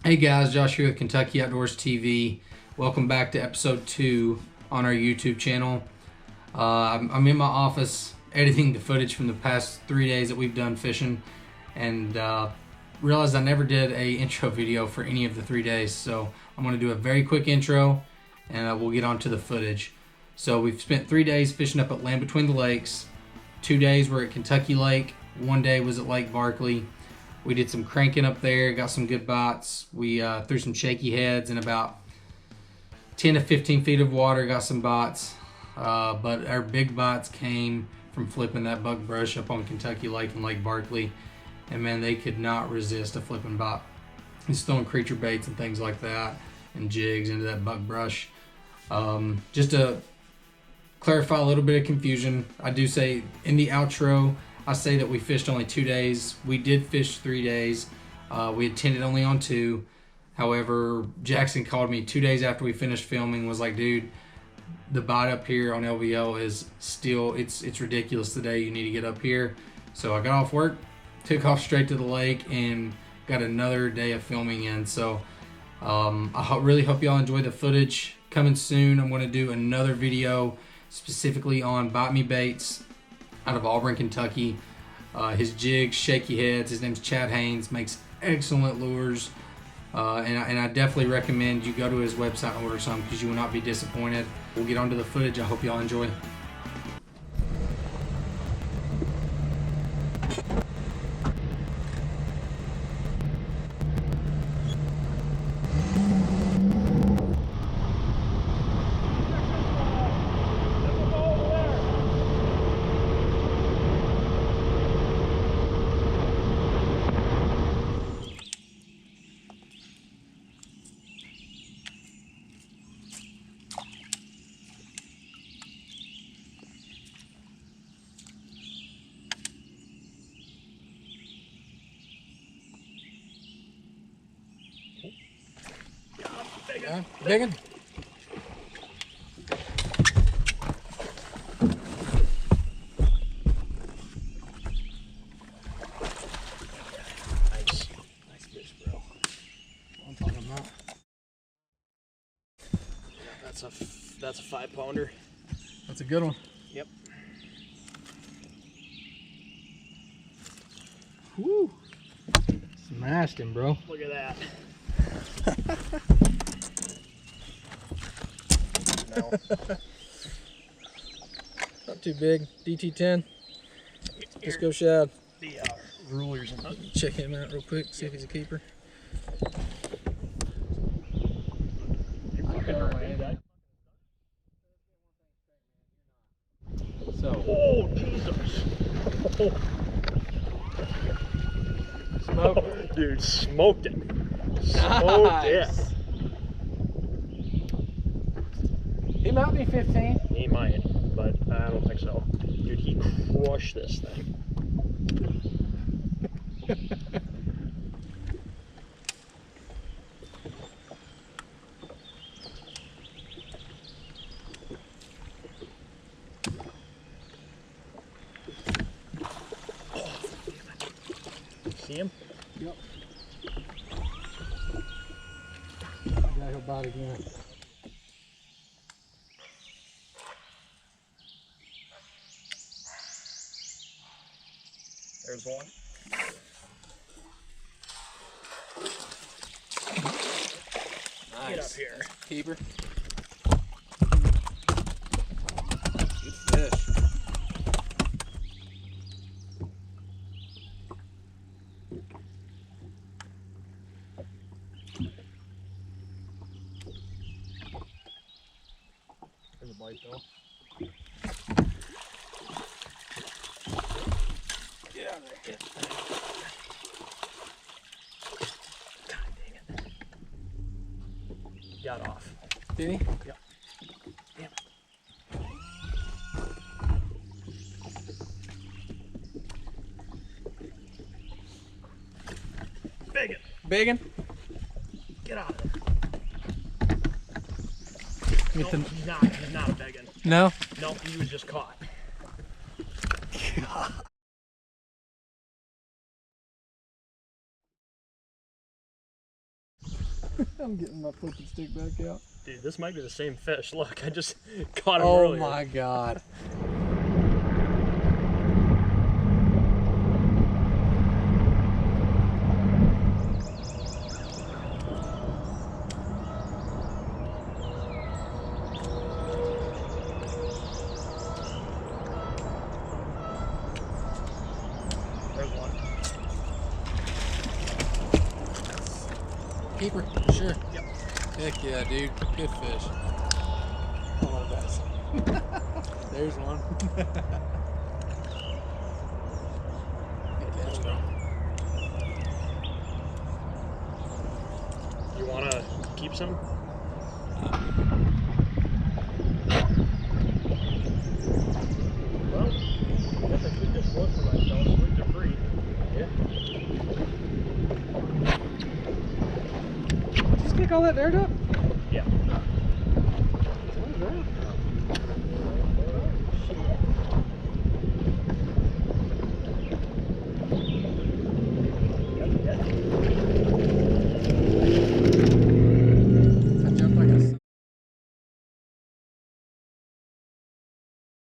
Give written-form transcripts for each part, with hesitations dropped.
Hey guys, Josh here with Kentucky Outdoors TV. Welcome back to episode 2 on our YouTube channel. I'm in my office editing the footage from the past 3 days that we've done fishing, and realized I never did a intro video for any of the 3 days. So I'm going to do a very quick intro and we'll get on to the footage. So we've spent 3 days fishing up at Land Between the Lakes. 2 days were at Kentucky Lake. 1 day was at Lake Barkley. We did some cranking up there, got some good bites. We threw some shaky heads in about 10 to 15 feet of water, got some bites. But our big bites came from flipping that buck brush up on Kentucky Lake and Lake Barkley. And man, they could not resist a flipping bite. Just throwing creature baits and things like that and jigs into that buck brush. Just to clarify a little bit of confusion, I do say in the outro, I say that we fished only 2 days. We did fish 3 days. We intended only on 2. However, Jackson called me 2 days after we finished filming, was like, dude, the bite up here on LVL is still, it's ridiculous today. You need to get up here. So I got off work, took off straight to the lake, and got another day of filming in. So I really hope y'all enjoy the footage. Coming soon, I'm going to do another video specifically on Bite Me Baits out of Auburn, Kentucky. His jigs, shaky heads. His name's Chad Haynes. Makes excellent lures, and I definitely recommend you go to his website and order some because you will not be disappointed. We'll get on to the footage. I hope y'all enjoy. Big one. Nice fish, bro. I'm talking about. Yeah, that's a 5-pounder. That's a good one. Yep. Woo! Smashed him, bro. Look at that. No. Not too big. DT10. Let's go shad. The rulers and Check him out real quick, see if he's a keeper. So, oh Jesus! smoke. Dude, smoked it. Smoked it. He might be 15. He might, but I don't think so. Dude, he crushed this thing. See him? Yep. Yeah, he'll bite again. There's one. Nice. Get up here. Keeper. Good fish. There's a bite though. Get out of there. God dang it. Got off. Did he? Yep. Damn it. Biggin. Biggin? Get out of there. Get No, the... he's not a biggin. No? No, he was just caught. I'm getting my flipping stick back out. Dude, this might be the same fish. Look, I just caught him Oh earlier. my god. There's one. Keeper, sure. Yep. Heck yeah, dude. Good fish. One of the best. There's one. Good catch, bro. You want to keep some? Well, I guess I could just look for myself. Swings are free. Yeah. Just kick all that dirt up? Yeah. What is that? I jumped like a...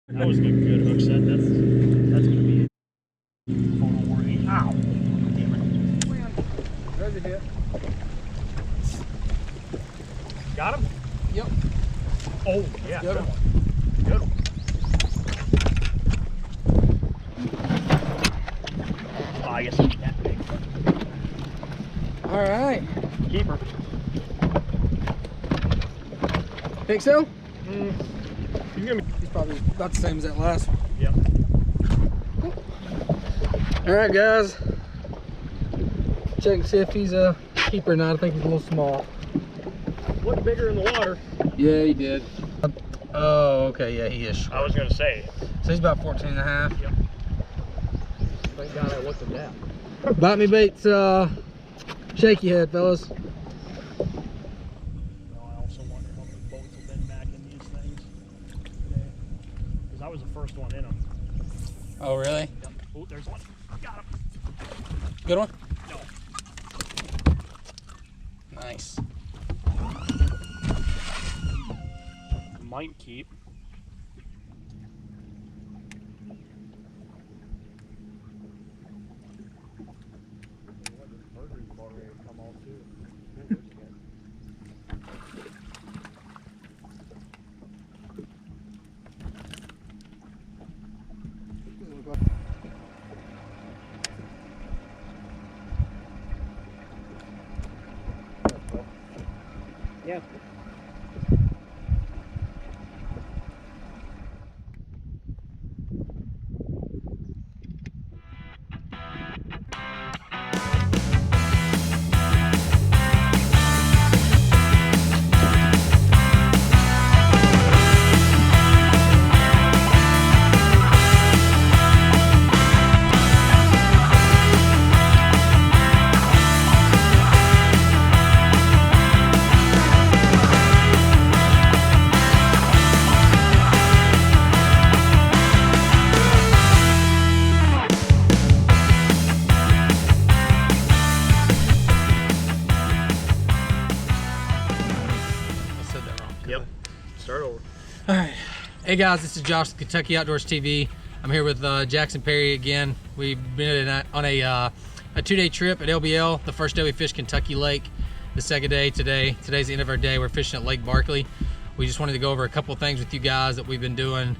That was a good hook set. That's gonna be photo worthy. Ow! Damn it. There's a hit. Got him? Yep. Oh yeah, Good good one. one. Good one. Oh, I guess it's that big. All right. Keeper. Think so? He's gonna be. He's probably about the same as that last one. Yep. All right, guys. Check and see if he's a keeper or not. I think he's a little small. Looked bigger in the water. Yeah, he did. Oh, okay. Yeah, he is. I was gonna say. So he's about 14 and a half. Yep. Thank God I looked at that. Bite me baits, shaky head, fellas. No, I also wonder how many boats have been back in these things today. Because I was the first one in them. Oh, really? Yep. Oh, there's one. Got him. Good one? No. Nice. Might keep. Yeah. Yep. Start over. All right. Hey guys, this is Josh with Kentucky Outdoors TV. I'm here with Jackson Perry again. We've been on a 2-day trip at LBL. The first day we fished Kentucky Lake. The second day today. Today's the end of our day. We're fishing at Lake Barkley. We just wanted to go over a couple things with you guys that we've been doing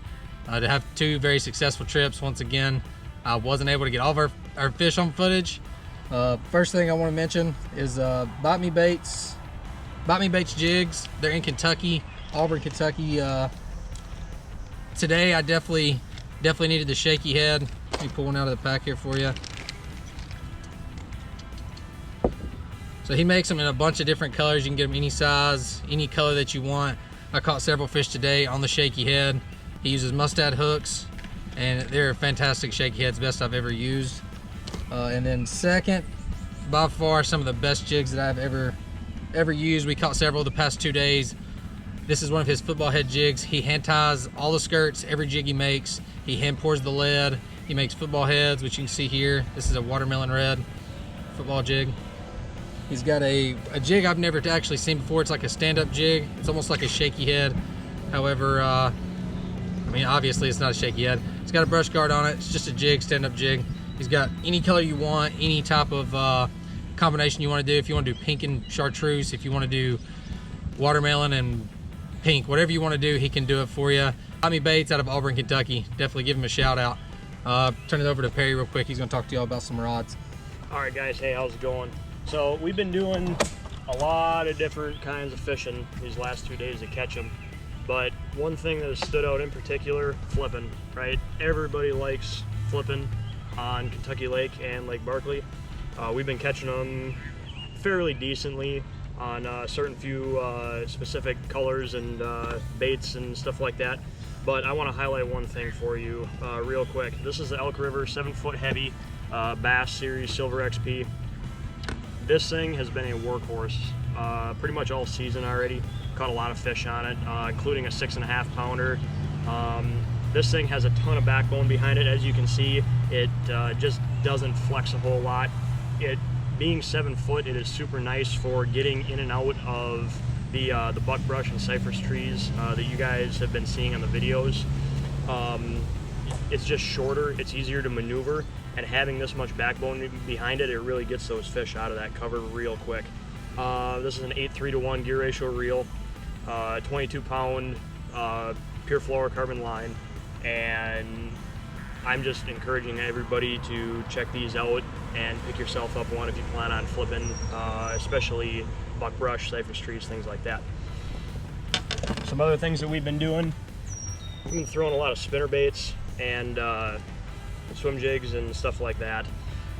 to have 2 very successful trips. Once again, I wasn't able to get all of our fish on footage. First thing I want to mention is Bite Me Baits jigs. They're in Kentucky, Auburn, Kentucky. Today I definitely needed the shaky head. Let me pull one out of the pack here for you. So he makes them in a bunch of different colors. You can get them any size, any color that you want. I caught several fish today on the shaky head. He uses mustad hooks, and they're fantastic shaky heads, best I've ever used. And then second, by far some of the best jigs that I've ever used. We caught several the past 2 days. This is one of his football head jigs. He hand ties all the skirts, every jig he makes. He hand pours the lead. He makes football heads, which you can see here. This is a watermelon red football jig. He's got a jig I've never actually seen before. It's like a stand-up jig. It's almost like a shaky head. However, I mean, obviously it's not a shaky head. It's got a brush guard on it. It's just a jig, stand-up jig. He's got any color you want, any type of combination you want to do. If you want to do pink and chartreuse, if you want to do watermelon and pink, whatever you want to do, he can do it for you. Tommy Bates out of Auburn, Kentucky. Definitely give him a shout out. Turn it over to Perry real quick. He's going to talk to y'all about some rods. All right, guys. Hey, how's it going? So we've been doing a lot of different kinds of fishing these last 2 days to catch them. But one thing that has stood out in particular, flipping, right? Everybody likes flipping on Kentucky Lake and Lake Barkley. We've been catching them fairly decently on certain few specific colors and baits and stuff like that. But I want to highlight one thing for you real quick. This is the Elk River 7-foot heavy Bass Series Silver XP. This thing has been a workhorse pretty much all season already. Caught a lot of fish on it, including a 6.5 pounder. This thing has a ton of backbone behind it. As you can see, it just doesn't flex a whole lot. It being 7 foot, it is super nice for getting in and out of the buckbrush and cypress trees that you guys have been seeing on the videos. It's just shorter, it's easier to maneuver, and having this much backbone behind it, it really gets those fish out of that cover real quick. This is an 8:3-to-1 gear ratio reel, 22-pound pure fluorocarbon line, and I'm just encouraging everybody to check these out and pick yourself up one if you plan on flipping, especially buckbrush, cypress trees, things like that. Some other things that we've been doing, we've been throwing a lot of spinner baits and swim jigs and stuff like that.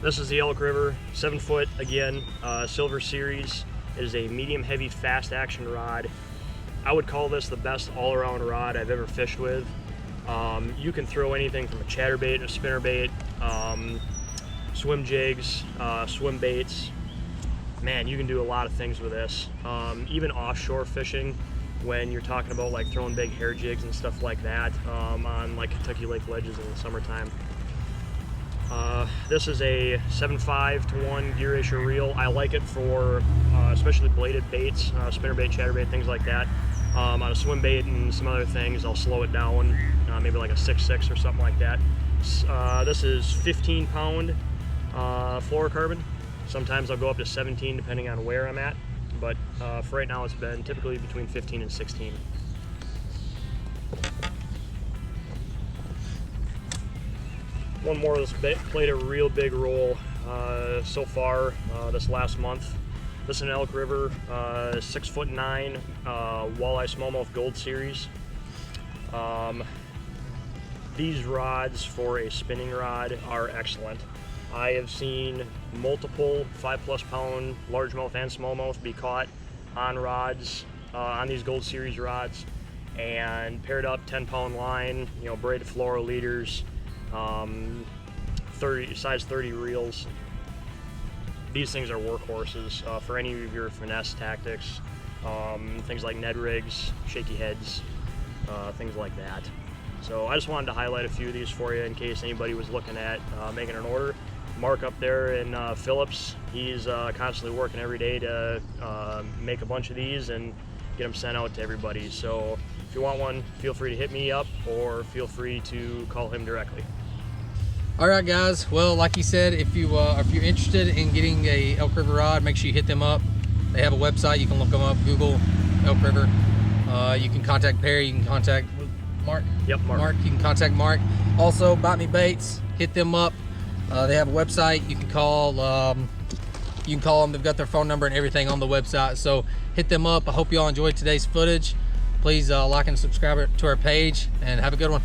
This is the Elk River 7-foot, again, Silver Series. It is a medium heavy fast action rod. I would call this the best all-around rod I've ever fished with. You can throw anything from a chatterbait, a spinnerbait, swim jigs, swim baits. Man, you can do a lot of things with this. Even offshore fishing, when you're talking about like throwing big hair jigs and stuff like that on like Kentucky Lake ledges in the summertime. This is a 7.5-to-1 gear ratio reel. I like it for especially bladed baits, spinnerbait, chatterbait, things like that. On a swim bait and some other things, I'll slow it down, maybe like a 6.6 or something like that. This is 15-pound fluorocarbon. Sometimes I'll go up to 17 depending on where I'm at, but for right now it's been typically between 15 and 16. One more that's played a real big role so far this last month. This is an Elk River 6'9" walleye smallmouth gold series. These rods for a spinning rod are excellent. I have seen multiple 5+ pound largemouth and smallmouth be caught on rods, on these gold series rods, and paired up 10-pound line, you know, braided fluoro leaders, size 30 reels. These things are workhorses for any of your finesse tactics, things like Ned rigs, shaky heads, things like that. So I just wanted to highlight a few of these for you in case anybody was looking at making an order. Mark up there in Phillips, he's constantly working every day to make a bunch of these and get them sent out to everybody. So if you want one, feel free to hit me up or feel free to call him directly. All right, guys. Well, like he said, if you're interested in getting a Elk River rod, make sure you hit them up. They have a website. You can look them up. Google Elk River. You can contact Perry. You can contact Mark. Yep, Mark. You can contact Mark. Also, Bite Me Baits. Hit them up. They have a website. You can call. You can call them. They've got their phone number and everything on the website. So hit them up. I hope you all enjoyed today's footage. Please like and subscribe to our page, and have a good one.